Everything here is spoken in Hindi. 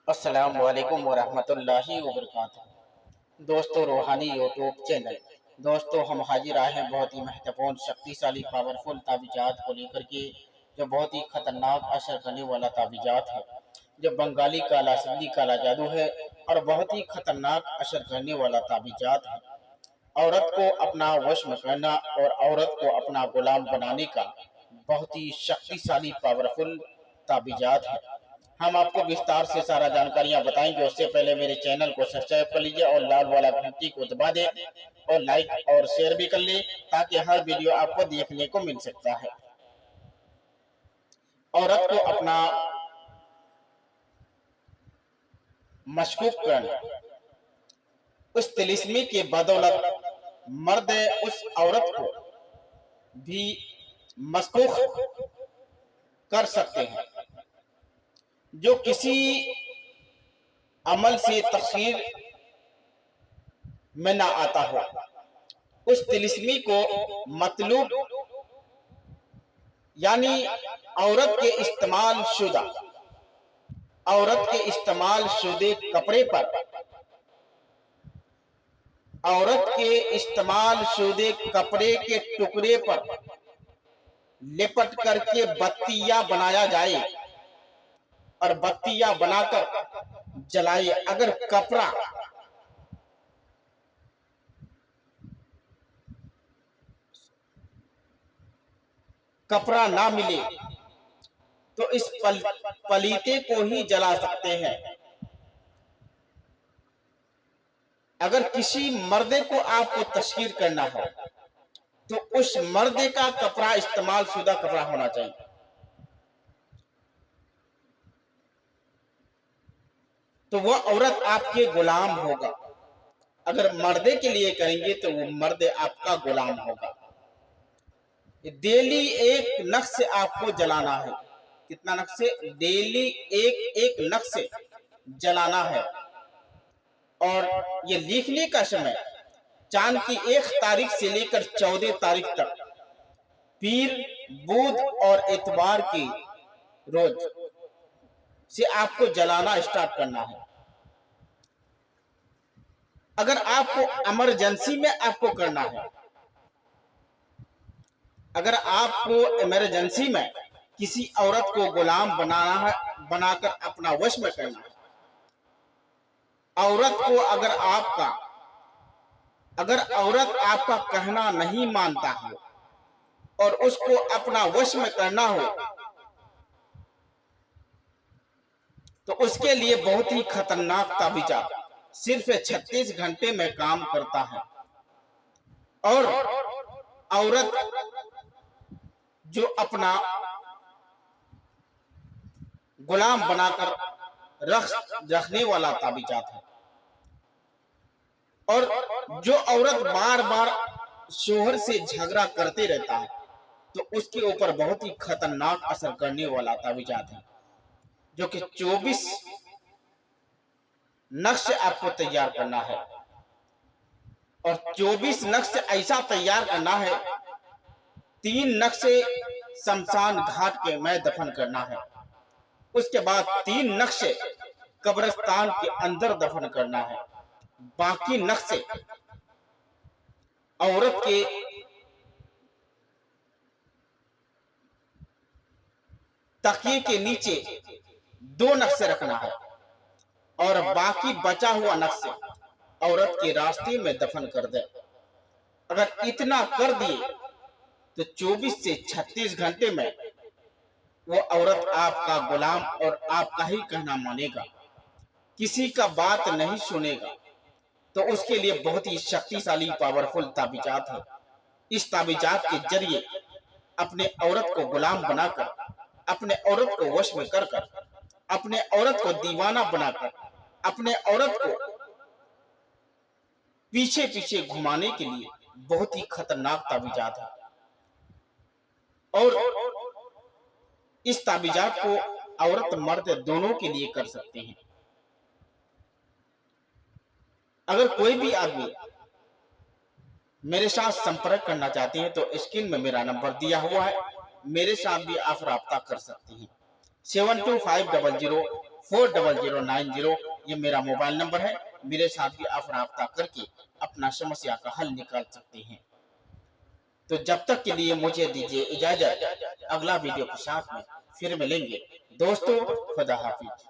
अस्सलामु अलैकुम वरहमतुल्लाहि वबरकातुहू। दोस्तों, रूहानी यूट्यूब चैनल। दोस्तों, हम हाजिर आए हैं बहुत ही महत्वपूर्ण, शक्तिशाली, पावरफुल तावीज़ात को लेकर के, जो बहुत ही खतरनाक असर करने वाला तावीज़ात है, जो बंगाली काला सिंधी काला जादू है और बहुत ही खतरनाक असर करने वाला तावीज़ात है। औरत को अपना वश में करना और औरत को अपना गुलाम बनाने का बहुत ही शक्तिशाली पावरफुल ताबीजात है। हम आपको विस्तार से सारा जानकारियां बताएंगे। उससे पहले मेरे चैनल को सब्सक्राइब कर लीजिए और लाल वाला घंटी को दबा दें और लाइक और शेयर भी कर ले, ताकि हर वीडियो आपको देखने को मिल सकता है। औरत को अपना मशकूक करना, उस तिलिस्मी के बदौलत मर्द उस औरत को भी मशकूक कर सकते हैं जो किसी अमल से तस्वीर में ना आता हो। उस तिलिस्मी को मतलूब यानी औरत के इस्तेमाल शुदे कपड़े पर, औरत के इस्तेमाल शुदे कपड़े के टुकड़े पर लिपट करके बत्तियां बनाया जाए और बत्तियां बनाकर जलाए। अगर कपड़ा ना मिले तो इस पलीते को ही जला सकते हैं। अगर किसी मर्दे को आपको तस्खीर करना है तो उस मर्दे का कपड़ा इस्तेमाल शुदा कपड़ा होना चाहिए। तो वह औरत आपके गुलाम होगा। अगर मर्दे के लिए करेंगे तो वो मर्द आपका गुलाम होगा। डेली एक नक्श से आपको जलाना है। कितना नक्श से? डेली एक नक्श से जलाना है। और ये लिखने का समय चांद की 1 तारीख से लेकर 14 तारीख तक, पीर, बुध और इतवार की रोज से आपको जलाना स्टार्ट करना है। अगर आपको इमरजेंसी में आपको करना है, अगर आपको इमरजेंसी में किसी औरत को गुलाम बनाना है, बनाकर अपना वश में करना है, औरत को अगर औरत आपका कहना नहीं मानता है और उसको अपना वश में करना हो, तो उसके लिए बहुत ही खतरनाक ताबीजा सिर्फ 36 घंटे में काम करता है। और औरत जो अपना गुलाम बनाकर रखने वाला ताबीजात है। और जो औरत बार बार शोहर से झगड़ा करते रहता है तो उसके ऊपर बहुत ही खतरनाक असर करने वाला ताबीजात है, जो कि 24 नक्श आपको तैयार करना है। और 24 नक्श ऐसा तैयार करना है, 3 नक्श शमशान घाट के में दफन करना है। उसके बाद 3 नक्श कब्रिस्तान के अंदर दफन करना है। बाकी नक्श औरत के तकिए के नीचे 2 नक्श रखना है और बाकी बचा हुआ नक्श औरत के रास्ते में दफन कर दे। अगर इतना कर दिए तो 24 से 36 घंटे में वो औरत आपका गुलाम और आपका ही कहना मानेगा, किसी का बात नहीं सुनेगा। तो उसके लिए बहुत ही शक्तिशाली पावरफुल ताबीजात है। इस ताबीजात के जरिए अपने औरत को गुलाम बनाकर, अपने औरत को वश में कर कर, अपने औरत को दीवाना बनाकर, अपने औरत को पीछे पीछे घुमाने के लिए बहुत ही खतरनाक ताबीजात है। और इस ताबीजात को औरत मर्द दोनों के लिए कर सकते हैं। अगर कोई भी आदमी मेरे साथ संपर्क करना चाहते हैं तो स्क्रीन में मेरा नंबर दिया हुआ है, मेरे साथ भी आप राब्ता कर सकते हैं। 7250 40090। ये मेरा मोबाइल नंबर है। मेरे साथ भी आप राब्ता करके अपना समस्या का हल निकाल सकते हैं। तो जब तक के लिए मुझे दीजिए इजाजत, अगला वीडियो के साथ में फिर मिलेंगे दोस्तों। खुदा हाफिज।